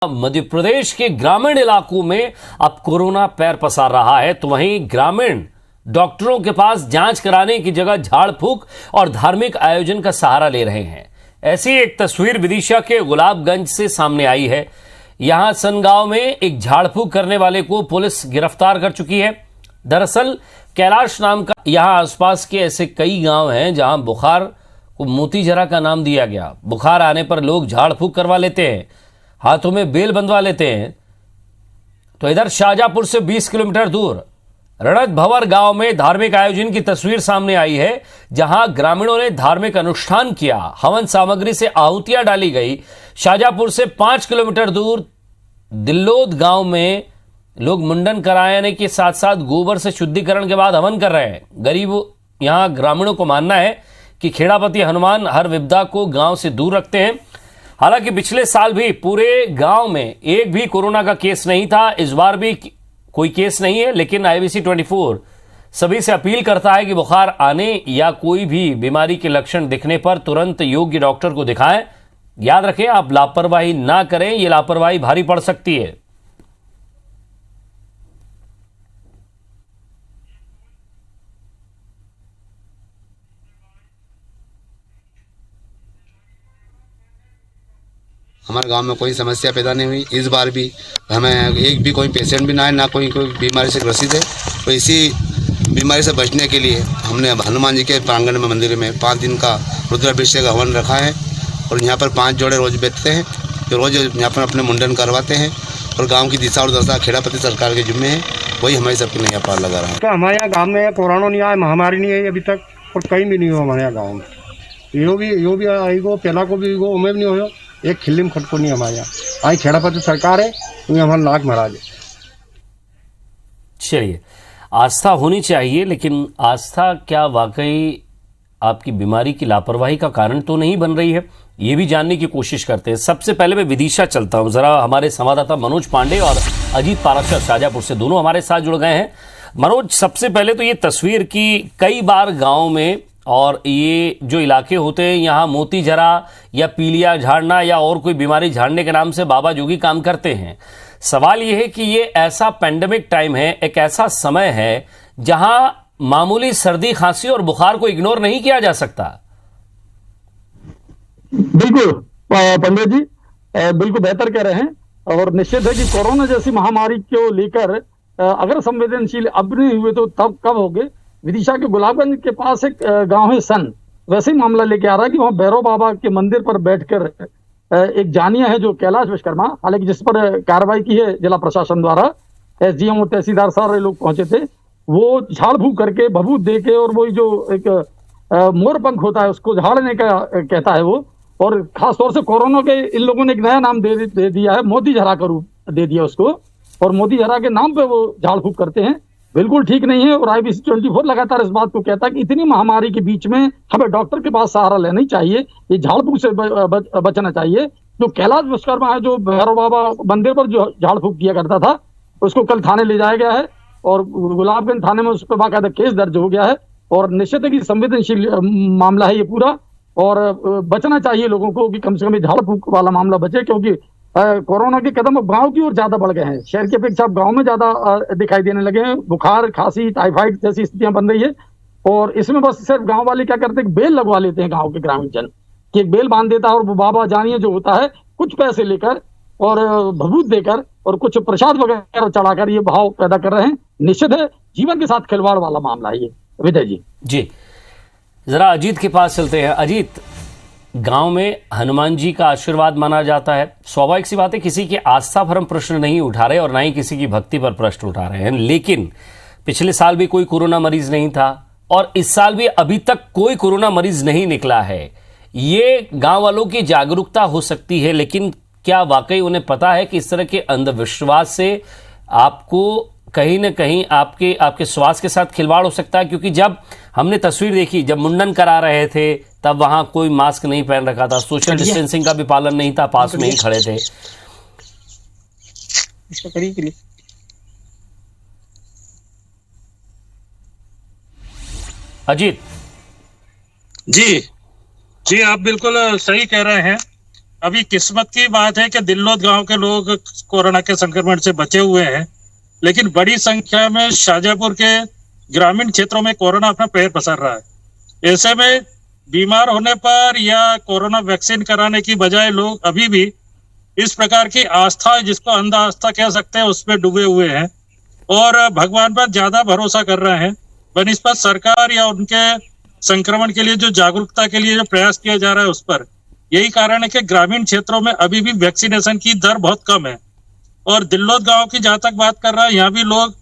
मध्य प्रदेश के ग्रामीण इलाकों में अब कोरोना पैर पसार रहा है, तो वहीं ग्रामीण डॉक्टरों के पास जांच कराने की जगह झाड़ फूक और धार्मिक आयोजन का सहारा ले रहे हैं। ऐसी एक तस्वीर विदिशा के गुलाबगंज से सामने आई है। यहां सनगांव में एक झाड़ फूक करने वाले को पुलिस गिरफ्तार कर चुकी है। दरअसल कैलाश नाम का यहां आसपास के ऐसे कई गांव हैं जहां बुखार को मोतीजरा का नाम दिया गया। बुखार आने पर लोग झाड़ फूक करवा लेते हैं, हाथों में बेल बंधवा लेते हैं। तो इधर शाहजहांपुर से 20 किलोमीटर दूर रणत भंवर गांव में धार्मिक आयोजन की तस्वीर सामने आई है, जहां ग्रामीणों ने धार्मिक अनुष्ठान किया। हवन सामग्री से आहुतियां डाली गई। शाहजहांपुर से 5 किलोमीटर दूर दिल्लोद गांव में लोग मुंडन कराने के साथ साथ गोबर से शुद्धिकरण के बाद हवन कर रहे हैं। गरीब यहां ग्रामीणों को मानना है कि खेड़ापति हनुमान हर विपदा को गांव से दूर रखते हैं। हालांकि पिछले साल भी पूरे गांव में एक भी कोरोना का केस नहीं था, इस बार भी कोई केस नहीं है। लेकिन IBC 24 सभी से अपील करता है कि बुखार आने या कोई भी बीमारी के लक्षण दिखने पर तुरंत योग्य डॉक्टर को दिखाएं। याद रखें, आप लापरवाही ना करें, ये लापरवाही भारी पड़ सकती है। हमारे गांव में कोई समस्या पैदा नहीं हुई। इस बार भी हमें एक भी कोई पेशेंट भी ना है, ना कोई बीमारी से ग्रसित है। तो इसी बीमारी से बचने के लिए हमने हनुमान जी के प्रांगण में मंदिर में 5 दिन का रुद्राभिषेक का हवन रखा है और यहाँ पर 5 जोड़े रोज बैठते हैं, जो रोज यहाँ पर अपने मुंडन करवाते हैं। और गाँव की दिशा और दशा खेड़ापति सरकार के जिम्मे है, वही हमारी सबकी नैया पार लगा रहा है। तो हमारे यहाँ गाँव में कोरोना नहीं आया, महामारी नहीं आई अभी तक, और कहीं भी नहीं हुआ हमारे यहाँ गाँव में। यो भी आई गो, पहला को भी गो, उमें भी नहीं हो, एक खिल्ली में खटको नहीं हमारे यहाँ आई। खेड़ापति सरकार है, तो हमारा नाक महाराज है। चलिए, आस्था होनी चाहिए, लेकिन आस्था क्या वाकई आपकी बीमारी की लापरवाही का कारण तो नहीं बन रही है, ये भी जानने की कोशिश करते हैं। सबसे पहले मैं विदिशा चलता हूं, जरा हमारे संवाददाता मनोज पांडे और अजीत पाराशर शाहजहांपुर से दोनों हमारे साथ जुड़ गए हैं। मनोज, सबसे पहले तो ये तस्वीर की कई बार गांव में और ये जो इलाके होते हैं यहाँ मोतीजरा या पीलिया झाड़ना या और कोई बीमारी झाड़ने के नाम से बाबा जोगी काम करते हैं। सवाल ये है कि ये ऐसा पैंडेमिक टाइम है, एक ऐसा समय है जहां मामूली सर्दी खांसी और बुखार को इग्नोर नहीं किया जा सकता। बिल्कुल पंडित जी, बिल्कुल बेहतर कह रहे हैं। और निश्चित है कि कोरोना जैसी महामारी को लेकर अगर संवेदनशील अब नहीं हुए तो तब कब होंगे। विदिशा के गुलाबगंज के पास एक गांव है सन, वैसे ही मामला लेके आ रहा है कि वहां भैरव बाबा के मंदिर पर बैठकर एक जानिया है जो कैलाश विश्वकर्मा, हालांकि जिस पर कार्रवाई की है जिला प्रशासन द्वारा, SDM और तहसीलदार सारे लोग पहुंचे थे, वो झाड़ फूक करके भभूत दे के और वही जो एक मोर पंख होता है उसको झाड़ने का कहता है वो। और खासतौर से कोरोना के इन लोगों ने एक नया नाम दे दिया है, मोतीजरा का रूप दे दिया उसको, और मोतीजरा के नाम पे वो झाड़ फूक करते हैं। बिल्कुल ठीक नहीं है। और IBC 24 लगातार इस बात को कहता है कि इतनी महामारी के बीच में हमें डॉक्टर के पास सहारा लेना ही चाहिए, ये झाड़ फूक से बचना चाहिए। जो कैलाश विश्वकर्मा है जो भैरव बाबा मंदिर पर जो झाड़ फूक किया करता था, उसको कल थाने ले जाया गया है और गुलाबगंज थाने में उस पर बाकायदा केस दर्ज हो गया है। और निश्चित है कि संवेदनशील मामला है ये पूरा, और बचना चाहिए लोगों को कि कम से कम ये झाड़ फूक वाला मामला बचे, क्योंकि कोरोना के कदम अब गांव की ओर ज्यादा बढ़ गए हैं। शहर की अपेक्षा अब गांव में ज्यादा दिखाई देने लगे हैं। बुखार, खांसी, टाइफाइड जैसी स्थितियां बन रही है। और इसमें बस सिर्फ गांव वाले क्या करते हैं, बेल लगवा लेते हैं गांव के ग्रामीण जन, कि एक बेल बांध देता है और वो बाबा जानिए जो होता है कुछ पैसे लेकर और भभूत देकर और कुछ प्रसाद वगैरह चढ़ाकर ये भाव पैदा कर रहे हैं। निश्चित है जीवन के साथ खिलवाड़ वाला मामला है ये। विजय जी, जरा अजीत के पास चलते हैं। अजीत, गांव में हनुमान जी का आशीर्वाद माना जाता है, स्वाभाविक सी बात है, किसी की आस्था पर हम प्रश्न नहीं उठा रहे और ना ही किसी की भक्ति पर प्रश्न उठा रहे हैं। लेकिन पिछले साल भी कोई कोरोना मरीज नहीं था और इस साल भी अभी तक कोई कोरोना मरीज नहीं निकला है। ये गांव वालों की जागरूकता हो सकती है, लेकिन क्या वाकई उन्हें पता है कि इस तरह के अंधविश्वास से आपको कहीं ना कहीं आपके स्वास्थ्य के साथ खिलवाड़ हो सकता है? क्योंकि जब हमने तस्वीर देखी, जब मुंडन करा रहे थे, तब वहां कोई मास्क नहीं पहन रखा था, सोशल डिस्टेंसिंग का भी पालन नहीं था, पास में ही खड़े थे। अजीत जी, आप बिल्कुल सही कह रहे हैं। अभी किस्मत की बात है कि दिल्लोद गांव के लोग कोरोना के संक्रमण से बचे हुए हैं, लेकिन बड़ी संख्या में शाहजहाँपुर के ग्रामीण क्षेत्रों में कोरोना अपना पैर पसार रहा है। ऐसे में बीमार होने पर या कोरोना वैक्सीन कराने की बजाय लोग अभी भी इस प्रकार की आस्था, जिसको अंधा आस्था कह सकते हैं, उसमें डूबे हुए हैं और भगवान पर ज्यादा भरोसा कर रहे हैं बनिस्बत सरकार या उनके संक्रमण के लिए जो जागरूकता के लिए जो प्रयास किया जा रहा है उस पर। यही कारण है कि ग्रामीण क्षेत्रों में अभी भी वैक्सीनेशन की दर बहुत कम है। और दिल्लोद गांव की जहां तक बात कर रहा है, यहाँ भी लोग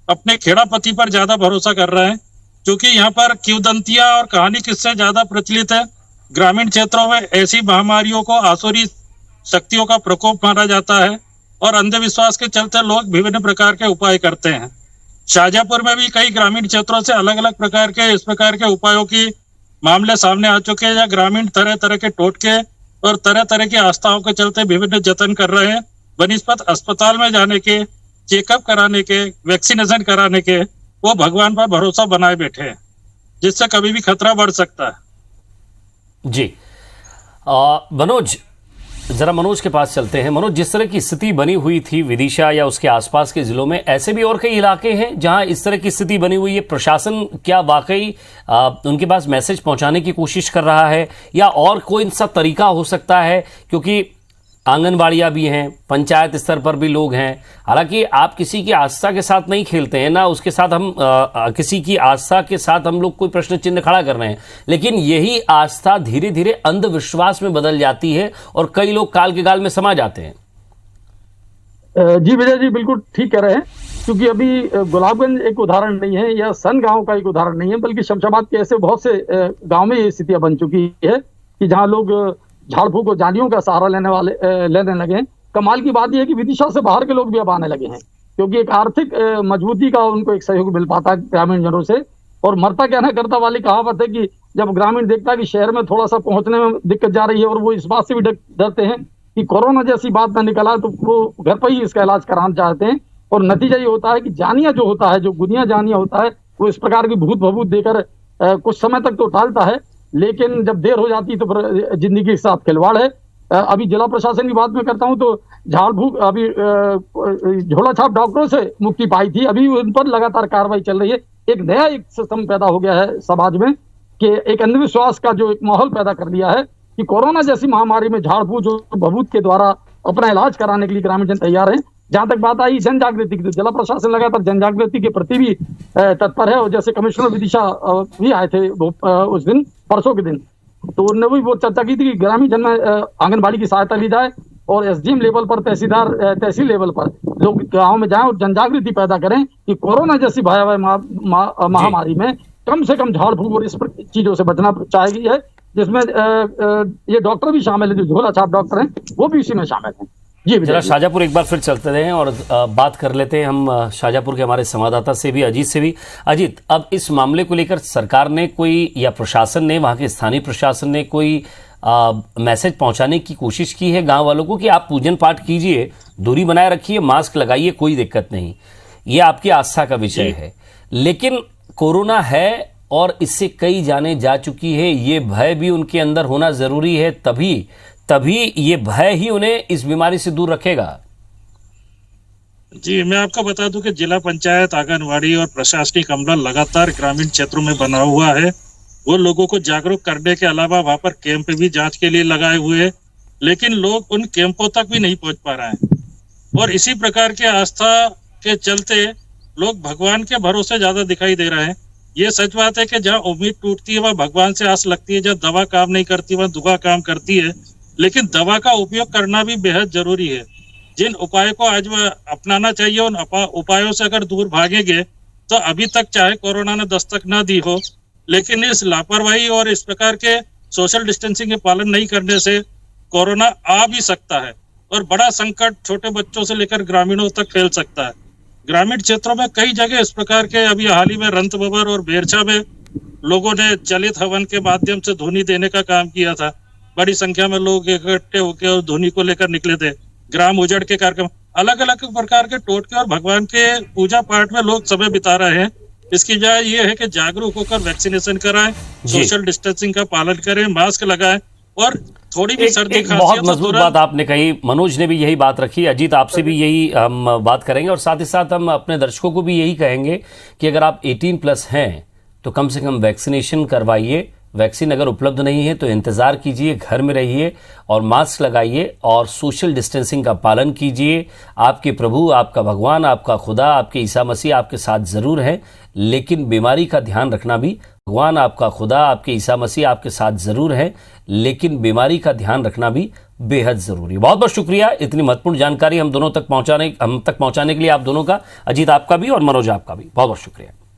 अपने खेड़ापति पर ज्यादा भरोसा कर रहे हैं, क्योंकि यहाँ पर किंवदंतियां और कहानी किस्से ज्यादा प्रचलित है। ग्रामीण क्षेत्रों में ऐसी महामारियों को आसुरी शक्तियों का प्रकोप माना जाता है और अंधविश्वास के चलते लोग विभिन्न प्रकार के उपाय करते हैं। शाहजहाँपुर में भी कई ग्रामीण क्षेत्रों से अलग अलग प्रकार के इस प्रकार के उपायों की मामले सामने आ चुके हैं, या ग्रामीण तरह तरह के टोटके और तरह तरह की आस्थाओं के चलते विभिन्न जतन कर रहे हैं बनिस्बत अस्पताल में जाने के, चेकअप कराने के, वैक्सीनेशन कराने के। वो भगवान पर भरोसा बनाए बैठे हैं, जिससे कभी भी खतरा बढ़ सकता है। जी मनोज, जरा मनोज के पास चलते हैं। मनोज, जिस तरह की स्थिति बनी हुई थी विदिशा या उसके आसपास के जिलों में, ऐसे भी और कई इलाके हैं जहां इस तरह की स्थिति बनी हुई है। प्रशासन क्या वाकई उनके पास मैसेज पहुंचाने की कोशिश कर रहा है, या और कोई सा तरीका हो सकता है? क्योंकि आंगनबाड़ियां भी हैं, पंचायत स्तर पर भी लोग हैं। हालांकि आप किसी की आस्था के साथ नहीं खेलते हैं ना, उसके साथ हम किसी की आस्था के साथ हम लोग कोई प्रश्न चिन्ह खड़ा कर रहे हैं, लेकिन यही आस्था धीरे धीरे अंधविश्वास में बदल जाती है और कई लोग काल के गाल में समा जाते हैं। जी विजय जी, बिल्कुल ठीक कह रहे हैं, क्योंकि अभी गुलाबगंज एक उदाहरण नहीं है या सन गांव का एक उदाहरण नहीं है, बल्कि शमशाबाद के ऐसे बहुत से गांव में ये स्थितियां बन चुकी है कि जहां लोग झाड़ फूक और जालियों का सहारा लेने लगे हैं। कमाल की बात यह है कि विदिशा से बाहर के लोग भी अब आने लगे हैं, क्योंकि एक आर्थिक मजबूती का उनको एक सहयोग मिल पाता है ग्रामीण जनों से। और मरता कहना करता वाली कहावत है कि जब ग्रामीण देखता है कि शहर में थोड़ा सा पहुंचने में दिक्कत जा रही है, और वो इस बात से भी डरते हैं कि कोरोना जैसी बात ना निकला, तो वो घर पर ही इसका इलाज कराना चाहते हैं। और नतीजा ये होता है कि जानिया जो होता है, जो गुनिया जानिया होता है, वो इस प्रकार की भूत भभूत देकर कुछ समय तक तो टालता है, लेकिन जब देर हो जाती तो फिर जिंदगी के साथ खिलवाड़ है। अभी जिला प्रशासन की बात मैं करता हूं तो झाड़ फूक अभी झोला छाप डॉक्टरों से मुक्ति पाई थी, अभी उन पर लगातार कार्रवाई चल रही है। एक नया एक सिस्टम पैदा हो गया है समाज में कि एक अंधविश्वास का जो एक माहौल पैदा कर दिया है कि कोरोना जैसी महामारी में झाड़ फूक जो भभूत के द्वारा अपना इलाज कराने के लिए ग्रामीण जन तैयार हैं। जहां तक बात आई जन जागृति की, तो जिला प्रशासन लगातार जन जागृति के प्रति भी तत्पर है। और जैसे कमिश्नर विदिशा भी आए थे उस दिन, परसों के दिन, तो उन्होंने भी वो चर्चा की थी कि ग्रामीण जन में आंगनबाड़ी की सहायता ली जाए और एसडीएम लेवल पर, तहसील लेवल पर लोग गाँव में जाएं और जन जागृति पैदा करें कि कोरोना जैसी भयावह महामारी में कम से कम झाड़ फूक और इस चीजों से बचना चाहिए है, जिसमें ये डॉक्टर भी शामिल है, जो झोला छाप डॉक्टर हैं वो भी इसी में शामिल हैं। जी जरा शाहजहाँपुर एक बार फिर चलते रहे और बात कर लेते हैं हम शाहजहाँपुर के हमारे संवाददाता से भी, अजीत से भी। अजीत, अब इस मामले को लेकर सरकार ने कोई, या प्रशासन ने, वहां के स्थानीय प्रशासन ने कोई मैसेज पहुंचाने की कोशिश की है गांव वालों को कि आप पूजन पाठ कीजिए, दूरी बनाए रखिए, मास्क लगाइए, कोई दिक्कत नहीं, ये आपकी आस्था का विषय है, लेकिन कोरोना है और इससे कई जाने जा चुकी है, ये भय भी उनके अंदर होना जरूरी है, तभी ये भय ही उन्हें इस बीमारी से दूर रखेगा। जी, मैं आपको बता दूं कि जिला पंचायत, आंगनवाड़ी और प्रशासनिक अमला लगातार ग्रामीण क्षेत्रों में बना हुआ है। वो लोगों को जागरूक करने के अलावा वहां पर कैंप भी जांच के लिए लगाए हुए हैं, लेकिन लोग उन कैंपों तक भी नहीं पहुंच पा रहे हैं। और इसी प्रकार के आस्था के चलते लोग भगवान के भरोसे ज्यादा दिखाई दे रहे हैं। ये सच बात है कि जहाँ उम्मीद टूटती है वहाँ भगवान से आस लगती है, जहाँ दवा काम नहीं करती वहाँ दुआ काम करती है। लेकिन दवा का उपयोग करना भी बेहद जरूरी है। जिन उपायों को आज अपनाना चाहिए, उन उपायों से अगर दूर भागेंगे तो अभी तक चाहे कोरोना ने दस्तक न दी हो, लेकिन इस लापरवाही और इस प्रकार के सोशल डिस्टेंसिंग के पालन नहीं करने से कोरोना आ भी सकता है और बड़ा संकट छोटे बच्चों से लेकर ग्रामीणों तक फैल सकता है। ग्रामीण क्षेत्रों में कई जगह इस प्रकार के, अभी हाल ही में रंतबबर और बेरछा में लोगों ने चलित हवन के माध्यम से धुनी देने का काम किया था। बड़ी संख्या में लोग इकट्ठे होकर और धुनी को लेकर निकले थे। ग्राम उजड़ के कार्यक्रम, अलग अलग प्रकार के टोटके और भगवान के पूजा पाठ में लोग समय बिता रहे हैं। इसकी वजह यह है कि जागरूक होकर वैक्सीनेशन कराएं, सोशल डिस्टेंसिंग का पालन करें, मास्क लगाएं और थोड़ी भी सर्दी एक खांसी बहुत हो तो मजबूत तुरंत बात आपने कही, मनोज ने भी यही बात रखी, अजीत आपसे भी यही हम बात करेंगे और साथ ही साथ हम अपने दर्शकों को भी यही कहेंगे कि अगर आप 18+ हैं तो कम से कम वैक्सीनेशन करवाइए। वैक्सीन अगर उपलब्ध नहीं है तो इंतजार कीजिए, घर में रहिए और मास्क लगाइए और सोशल डिस्टेंसिंग का पालन कीजिए। आपके प्रभु, आपका भगवान, आपका खुदा, आपके ईसा मसीह आपके साथ जरूर हैं, लेकिन बीमारी का ध्यान रखना भी, भगवान, आपका खुदा, आपके ईसा मसीह आपके साथ जरूर हैं, लेकिन बीमारी का ध्यान रखना भी बेहद जरूरी है। बहुत बहुत शुक्रिया इतनी महत्वपूर्ण जानकारी हम तक पहुंचाने के लिए आप दोनों का, अजीत आपका भी और मनोज आपका भी बहुत बहुत शुक्रिया।